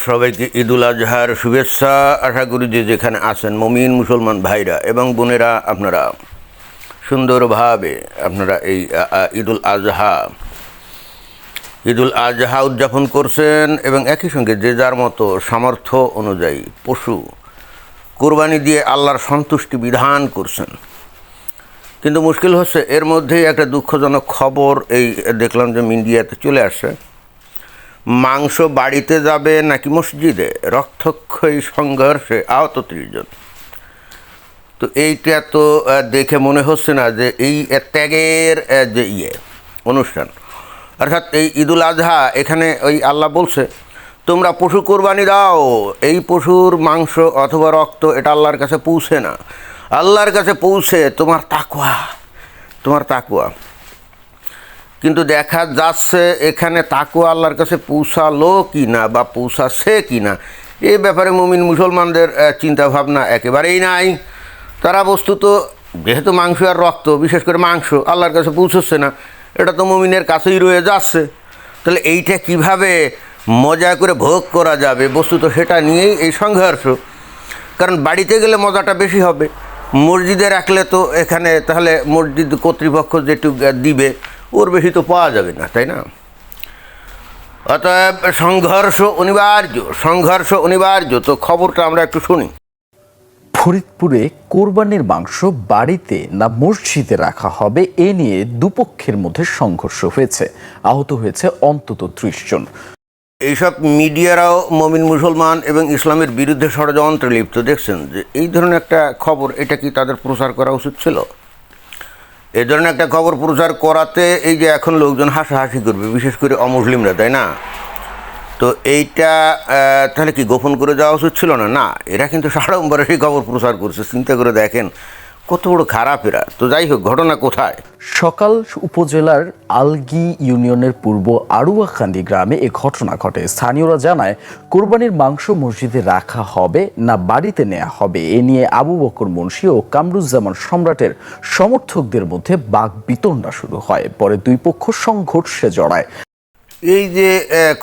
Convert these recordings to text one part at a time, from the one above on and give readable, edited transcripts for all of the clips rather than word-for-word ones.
সবাইকে ঈদুল আজহার শুভেচ্ছা। আশা করি যে যেখানে আছেন মুমিন মুসলমান ভাইরা এবং বোনেরা আপনারা সুন্দরভাবে আপনারা এই ঈদুল আজহা উদযাপন করছেন এবং একই সঙ্গে যে যার মতো সামর্থ্য অনুযায়ী পশু কোরবানি দিয়ে আল্লাহর সন্তুষ্টি বিধান করছেন। কিন্তু মুশকিল হচ্ছে এর মধ্যেই একটা দুঃখজনক খবর এই দেখলাম যে মিডিয়াতে চলে আসছে। মাংস বাড়িতে যাবে নাকি মসজিদে, রক্তক্ষয়ী সংঘর্ষে আহত 30 জন। তো এইটা তো দেখে মনে হচ্ছে না যে এই ত্যাগের যে অনুষ্ঠান, অর্থাৎ এই ঈদুল আজহা এখানে ওই আল্লাহ বলছে তোমরা পশু কোরবানি দাও, এই পশুর মাংস অথবা রক্ত এটা আল্লাহর কাছে পৌঁছে না, আল্লাহর কাছে পৌঁছে তোমার তাকওয়া। কিন্তু দেখা যাচ্ছে এখানে তাকওয়া আল্লাহর কাছে পৌঁছালো কি না বা পৌঁছাচ্ছে কি না এই ব্যাপারে মুমিন মুসলমানদের চিন্তাভাবনা একেবারেই নাই। তারা বস্তুত যেহেতু মাংস আর রক্ত, বিশেষ করে মাংস আল্লাহর কাছে পৌঁছচ্ছে না, এটা তো মুমিনের কাছেই রয়ে যাচ্ছে, তাহলে এইটা কিভাবে মজা করে ভোগ করা যাবে, বস্তুত সেটা নিয়েই এই সংঘর্ষ। কারণ বাড়িতে গেলে মজাটা বেশি হবে, মসজিদে রাখলে তো এখানে তাহলে মসজিদ কর্তৃপক্ষ যেটুকু দিবে ওর বেশি তো পাওয়া যাবে না, তাই না? অতএব সংঘর্ষ অনিবার্য। তো খবরটা আমরা একটু শুনি। ফরিদপুরে কোরবানির মাংস বাড়িতে না মসজিদে রাখা হবে এ নিয়ে দুপক্ষের মধ্যে সংঘর্ষ হয়েছে, আহত হয়েছে অন্তত 30 জন। এইসব মিডিয়ারাও মুমিন মুসলমান এবং ইসলামের বিরুদ্ধে ষড়যন্ত্রে লিপ্ত। দেখছেন যে এই ধরনের একটা খবর, এটা কি তাদের প্রচার করা উচিত ছিল? এই ধরনের একটা খবর প্রচার করাতে এই যে এখন লোকজন হাসাহাসি করবে, বিশেষ করে অমুসলিমরা, তাই না? তো এইটা তাহলে কি গোপন করে যাওয়া উচিত ছিল না? না, এরা কিন্তু সাড়ম্বরে সেই খবর প্রচার করছে। চিন্তা করে দেখেন কত বড় খারাপ এরা। তো যাই হোক, ঘটনা কোথায়? সকাল উপজেলার আলগি ইউনিয়নের পূর্ব আড়ুয়াখান্দি গ্রামে এ ঘটনা ঘটে। স্থানীয়রা জানায় কোরবানির মাংস মসজিদে রাখা হবে না বাড়িতে নেওয়া হবে এ নিয়ে আবু বকর মুন্সি ও কামরুজ্জামান সম্রাটের সমর্থকদের মধ্যে বাকবিতণ্ডা শুরু হয়। পরে দুই পক্ষ সংঘর্ষে জড়ায়। এই যে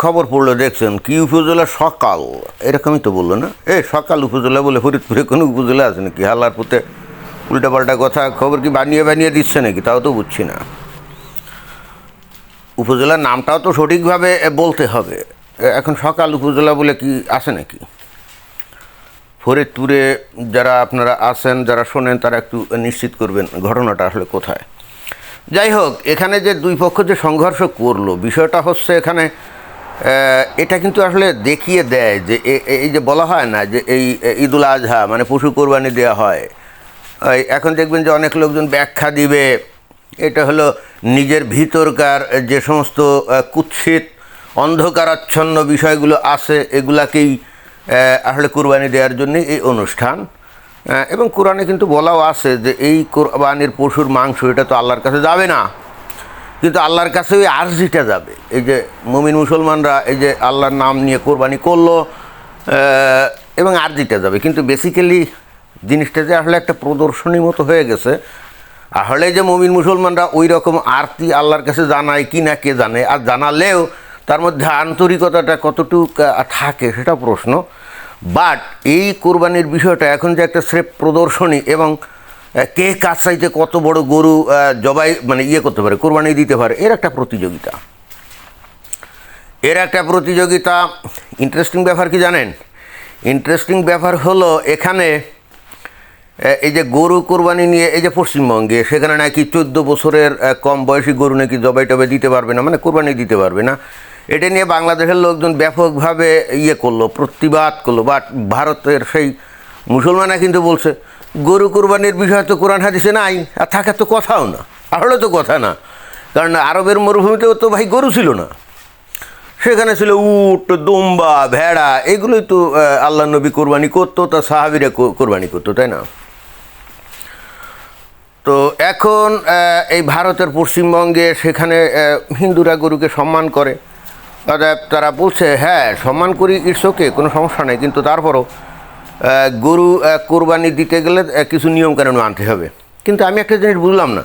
খবর পড়লো দেখছেন, কি উপজেলা সকাল, এরকমই তো বললো না? সকাল উপজেলা বলে ফরিদপুরে কোনো উপজেলা আছে নাকি? হাল্লার পুঁতে উল্টাপাল্টা কথা, খবর কি বানিয়ে দিচ্ছে নাকি তাও তো বুঝছি না। উপজেলার নামটাও তো সঠিকভাবে বলতে হবে। এখন সকাল উপজেলা বলে কি আছে নাকি? ফরিদপুরে যারা আপনারা আছেন, যারা শোনেন, তারা একটু নিশ্চিত করবেন ঘটনাটা আসলে কোথায়। যাই হোক, এখানে যে দুই পক্ষ যে সংঘর্ষ করলো, বিষয়টা হচ্ছে এখানে এটা কিন্তু আসলে দেখিয়ে দেয় যে এই যে বলা হয় না যে এই ঈদুল আজহা মানে পশু কোরবানি দেওয়া হয়, এখন দেখবেন যে অনেক লোকজন ব্যাখ্যা দিবে এটা হলো নিজের ভিতরকার যে সমস্ত কুৎসিত অন্ধকারাচ্ছন্ন বিষয়গুলো আছে এগুলাকেই আসলে কোরবানি দেওয়ার জন্য এই অনুষ্ঠান। এবং কোরআনে কিন্তু বলাও আছে যে এই কোরবানির পশুর মাংস এটা তো আল্লাহর কাছে যাবে না, কিন্তু আল্লাহর কাছে ওই আরজিটা যাবে। এই যে মুমিন মুসলমানরা এই যে আল্লাহর নাম নিয়ে কোরবানি করলো এবং আরজিটা যাবে, কিন্তু বেসিক্যালি জিনিসটা যে আসলে একটা প্রদর্শনী মতো হয়ে গেছে। আসলে যে মুমিন মুসলমানরা ওই রকম আরতি আল্লাহর কাছে জানায় কি না কে জানে, আর জানালেও তার মধ্যে আন্তরিকতাটা কতটুকু থাকে সেটা প্রশ্ন। বাট এই কোরবানির বিষয়টা এখন যে একটা স্রেফ প্রদর্শনী এবং কে কাছ চাইতে কত বড় গরু জবাই মানে করতে পারে, কোরবানি দিতে পারে, এর একটা প্রতিযোগিতা। ইন্টারেস্টিং ব্যাপার কি জানেন? ইন্টারেস্টিং ব্যাপার হলো এখানে এই যে গরু কোরবানি নিয়ে এই যে পশ্চিমবঙ্গে সেখানে নাকি 14 বছরের কম বয়সী গরু নাকি জবাই টবাই দিতে পারবে না, মানে কোরবানি দিতে পারবে না। এটা নিয়ে বাংলাদেশের লোকজন ব্যাপকভাবে করলো, প্রতিবাদ করলো। বাট ভারতের সেই মুসলমানরা কিন্তু বলছে গরু কোরবানির বিষয় তো কোরআন হাদিসে নাই, আর থাকার তো কথাও না, আসলে তো কথা না। কারণ আরবের মরুভূমিতেও তো ভাই গরু ছিল না, সেখানে ছিল উট, দুম্বা, ভেড়া, এগুলোই তো আল্লাহ নবী কোরবানি করতো, তা সাহাবীরা কোরবানি করতো, তাই না? তো এখন এই ভারতের পশ্চিমবঙ্গে সেখানে হিন্দুরা গরুকে সম্মান করে, তারা বলছে হ্যাঁ সম্মান করি, ইটস ওকে, কোনো সমস্যা নেই, কিন্তু তারপরও গরু কোরবানি দিতে গেলে কিছু নিয়মকানুন মানতে হবে। কিন্তু আমি একটা জিনিস বুঝলাম না,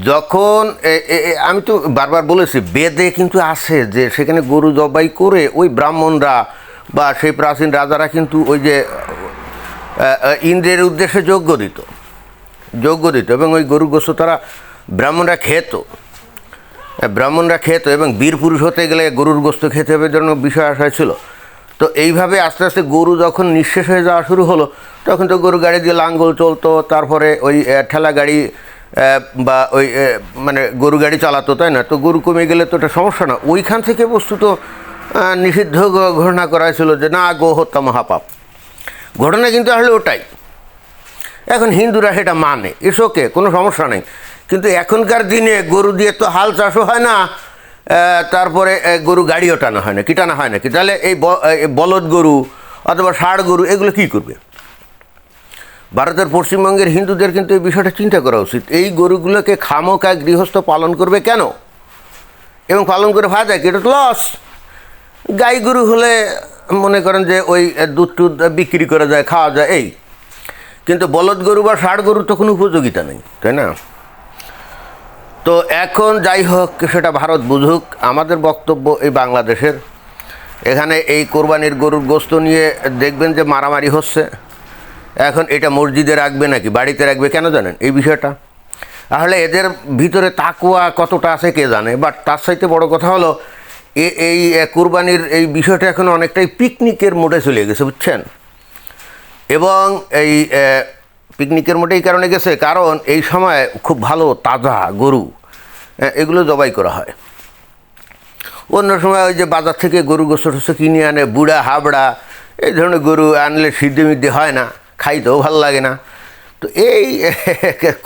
যখন আমি তো বারবার বলেছি বেদে কিন্তু আছে যে সেখানে গরু জবাই করে ওই ব্রাহ্মণরা বা সেই প্রাচীন রাজারা কিন্তু ওই যে ইন্দ্রের উদ্দেশ্যে যজ্ঞ দিত এবং ওই গরু গোস্ত তারা ব্রাহ্মণরা খেত এবং বীর পুরুষ হতে গেলে গরুর গোস্ত খেতে হবে জন্য বিষয় আসা ছিল। তো এইভাবে আস্তে আস্তে গরু যখন নিঃশেষ হয়ে যাওয়া শুরু হলো তখন তো গরু গাড়ি দিয়ে লাঙ্গল চলতো, তারপরে ওই ঠেলা গাড়ি বা ওই মানে গরু গাড়ি চালাতো, তাই না? তো গরু কমে গেলে তো এটা সমস্যা না, ওইখান থেকে বস্তুত নিষিদ্ধ ঘোষণা করা হয়েছিল যে না, গো হত্যা মহাপাপ। ঘটনা কিন্তু আসলে ওটাই। এখন হিন্দুরা সেটা মানে, ওকে, কোনো সমস্যা নেই, কিন্তু এখনকার দিনে গরু দিয়ে তো হাল চাষও হয় না, তারপরে গরু গাড়িও টানা হয় না, কি টানা হয় নাকি? তাহলে এই বলদ গরু অথবা ষাঁড় গরু এগুলো কী করবে? ভারতের পশ্চিমবঙ্গের হিন্দুদের কিন্তু এই বিষয়টা চিন্তা করা উচিত। এই গরুগুলোকে খামোকা গৃহস্থ পালন করবে কেন? এবং পালন করে ফায়দা কি? এটা তো লস। গাই গরু হলে মনে করেন যে ওই দুধ টুধ বিক্রি করা যায়, খাওয়া যায়, এই। কিন্তু বলদ গরু বা ষাঁড় গরুর তো কোনো উপযোগিতা নেই, তাই না? তো এখন যাই হোক, সেটা ভারত বুঝুক। আমাদের বক্তব্য এই বাংলাদেশের, এখানে এই কোরবানির গরুর গোস্ত নিয়ে দেখবেন যে মারামারি হচ্ছে। এখন এটা মসজিদে রাখবে নাকি বাড়িতে রাখবে, কেন জানেন এই বিষয়টা? তাহলে এদের ভিতরে তাকওয়া কতটা আছে কে জানে। বাট তার চাইতে বড় কথা হলো এই কোরবানির এই বিষয়টা এখন অনেকটাই পিকনিকের মোডে চলে গেছে, বুঝছেন? এবং এই পিকনিকের মোডে এই কারণে গেছে, কারণ এই সময় খুব ভালো তাজা গরু এগুলো জবাই করা হয়। অন্য সময় ওই যে বাজার থেকে গরু গোস্ত টোস্ত কিনে আনে, বুড়া হাবড়া এই ধরনের গরু আনলে সিদ্ধি মিদ্ধি হয় না, খাইতেও ভালো লাগে না। তো এই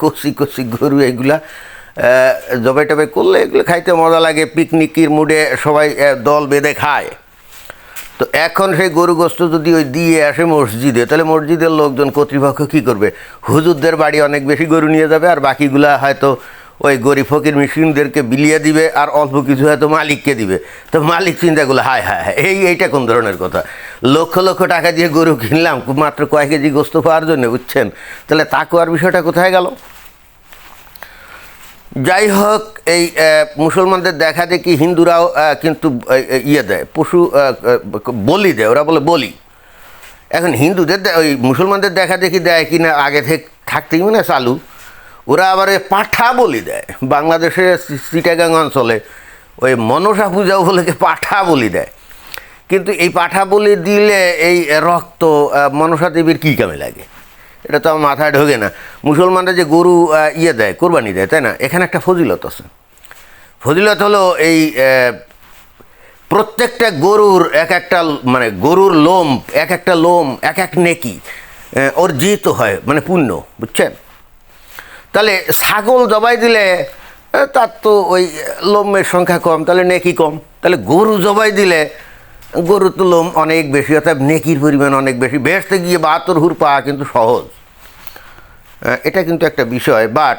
কষি কষি গরু এগুলা জবাই টবাই করলে এগুলো খাইতে মজা লাগে, পিকনিকের মুডে সবাই দল বেঁধে খায়। তো এখন সেই গরু গোস্ত যদি ওই দিয়ে আসে মসজিদে, তাহলে মসজিদের লোকজন কর্তৃপক্ষ কী করবে? হুজুরদের বাড়ি অনেক বেশি গরু নিয়ে যাবে, আর বাকিগুলা হয়তো ওই গরিব ফকির মিসকিনদেরকে বিলিয়ে দিবে, আর অল্প কিছু হয়তো মালিককে দিবে। তো মালিক চিন্তাগুলো হায় এইটা কোন ধরনের কথা? লক্ষ লক্ষ টাকা দিয়ে গরু কিনলাম মাত্র কয়েক কেজি গোস্ত পাওয়ার জন্য, বুঝছেন? তাহলে তাকওয়ার বিষয়টা কোথায় গেল? যাই হোক, এই মুসলমানদের দেখা দেখি হিন্দুরাও কিন্তু ইয়ে দেয়, পশু বলি দেয়, ওরা বলে বলি। এখন হিন্দুদের ওই মুসলমানদের দেখা দেখি দেয় কি না আগে থেকে থাকতেই মানে চালু, ওরা আবার ওই পাঠা বলি দেয়। বাংলাদেশের চিটাগাং অঞ্চলে ওই মনসা পূজা উপলক্ষে পাঠা বলি দেয়। কিন্তু এই পাঠা বলি দিলে এই রক্ত মনসা দেবীর কী কামে লাগে? এটা তো আমার মাথায় ঢোকে না। মুসলমানরা যে গরু ইয়ে দেয়, কোরবানি দেয়, তাই না? এখানে একটা ফজিলত আছে। ফজিলত হলো এই প্রত্যেকটা গরুর এক একটা মানে গরুর লোম, এক একটা লোম এক এক নেকি অর্জিত হয়, মানে পুণ্য, বুঝছেন? তাহলে ছাগল জবাই দিলে তার তো ওই লোমের সংখ্যা কম, তাহলে নেকি কম। তাহলে গরু জবাই দিলে গরুর তো লোম অনেক বেশি, অর্থাৎ নেকির পরিমাণ অনেক বেশি। বেহেশতে গিয়ে 72 হুর পাওয়া কিন্তু সহজ, এটা কিন্তু একটা বিষয়। বাট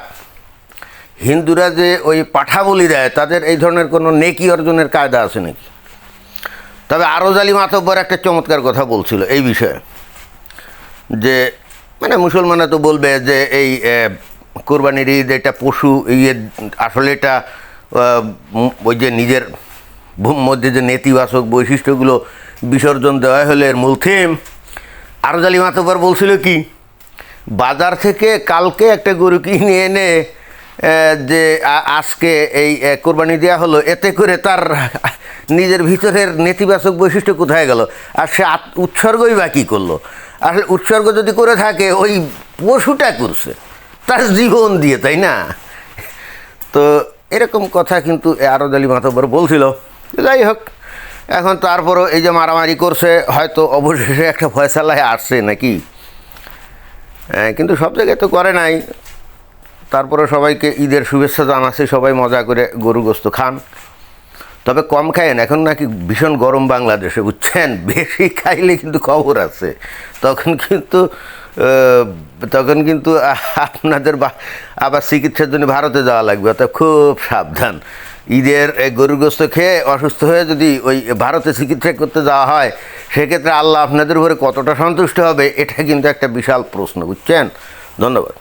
হিন্দুরা যে ওই পাঠা বলি দেয়, তাদের এই ধরনের কোনো নেকি অর্জনের কায়দা আছে নাকি? তবে আরজ আলী মাতব্বর একটা চমৎকার কথা বলছিল এই বিষয়ে, যে মানে মুসলমানরা তো বলবে যে এই কোরবানির ঈদ এটা পশু ইয়ে, আসলে এটা ওই যে নিজের মধ্যে যে নেতিবাচক বৈশিষ্ট্যগুলো বিসর্জন দেওয়া হলে এর মূল থিম। আরজ আলী মাতব্বর বলছিল কি, বাজার থেকে কালকে একটা গরু কিনে এনে যে আজকে এই কোরবানি দেওয়া হলো, এতে করে তার নিজের ভিতরের নেতিবাচক বৈশিষ্ট্য কোথায় গেল? আর সে উৎসর্গই বা কী করলো? আসলে উৎসর্গ যদি করে থাকে, ওই পশুটা করছে তার জীবন দিয়ে, তাই না? তো এরকম কথা কিন্তু আরজ আলী মাতব্বর বলছিল। যাই হোক, এখন তারপরও এই যে মারামারি করছে, হয়তো অবশেষে একটা ফয়সালায় আসছে নাকি, কিন্তু সব জায়গায় তো করে নাই। তারপরে সবাইকে ঈদের শুভেচ্ছা জানাচ্ছে, সবাই মজা করে গরু গোস্ত খান, তবে কম খায়েন। এখন নাকি ভীষণ গরম বাংলাদেশে, বুঝছেন? বেশি খাইলে কিন্তু খবর আছে, তখন কিন্তু আপনাদের আবার চিকিৎসার জন্য ভারতে যাওয়া লাগবে, অর্থাৎ খুব সাবধান। ঈদের গরুর গোস্ত খেয়ে অসুস্থ হয়ে যদি ওই ভারতে চিকিৎসা করতে যাওয়া হয়, সেক্ষেত্রে আল্লাহ আপনাদের উপরে কতটা সন্তুষ্ট হবে, এটা কিন্তু একটা বিশাল প্রশ্ন, বুঝছেন? ধন্যবাদ।